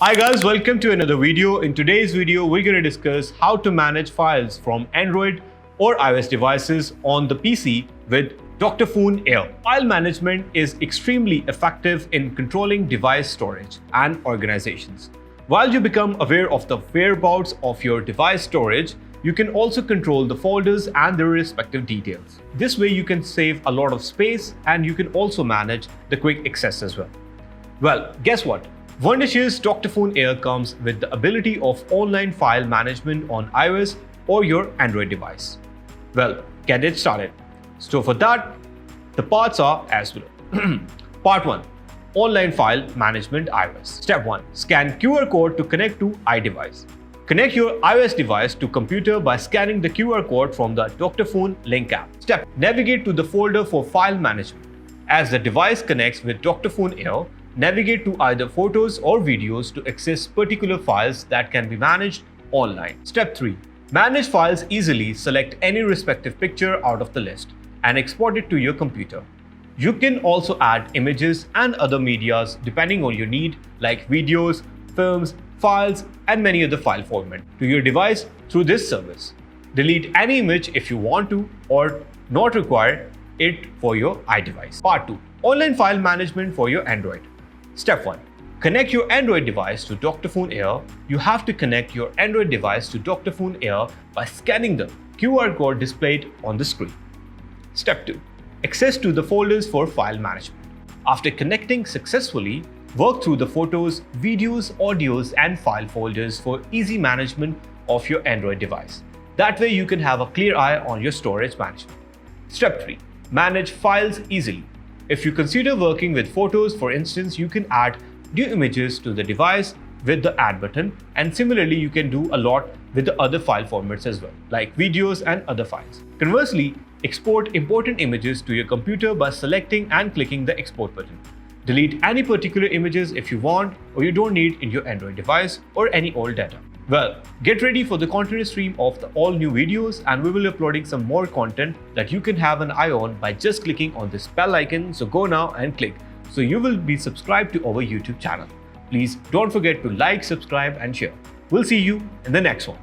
Hi guys, welcome to another video. In today's video, we're going to discuss how to manage files from Android or iOS devices on the PC with Dr.Fone Air. File management is extremely effective in controlling device storage and organizations. While you become aware of the whereabouts of your device storage, you can also control the folders and their respective details. This way you can save a lot of space and you can also manage the quick access as well. Well, guess what? Wondersh's Dr.Fone Air comes with the ability of online file management on iOS or your Android device. Well, get it started. So for that, the parts are as below. Part 1. Online file management iOS. Step 1. Scan QR code to connect to iDevice. Connect your iOS device to computer by scanning the QR code from the Dr.Fone link app. Step. Navigate to the folder for file management. As the device connects with Dr.Fone Air, navigate to either photos or videos to access particular files that can be managed online. Step 3. Manage files easily. Select any respective picture out of the list and export it to your computer. You can also add images and other medias depending on your need, like videos, films, files, and many other file formats to your device through this service. Delete any image if you want to or not require it for your iDevice. Part 2. Online file management for your Android. Step 1. Connect your Android device to Dr.Fone Air. You have to connect your Android device to Dr.Fone Air by scanning the QR code displayed on the screen. Step 2. Access to the folders for file management. After connecting successfully, work through the photos, videos, audios, and file folders for easy management of your Android device. That way you can have a clear eye on your storage management. Step 3. Manage files easily. If you consider working with photos, for instance, you can add new images to the device with the add button, and similarly you can do a lot with the other file formats as well, like videos and other files. Conversely, export important images to your computer by selecting and clicking the export button. Delete any particular images if you want or you don't need in your Android device or any old data. Well, get ready for the continuous stream of the all new videos, and we will be uploading some more content that you can have an eye on by just clicking on this bell icon. So go now and click so you will be subscribed to our YouTube channel. Please don't forget to like, subscribe and share. We'll see you in the next one.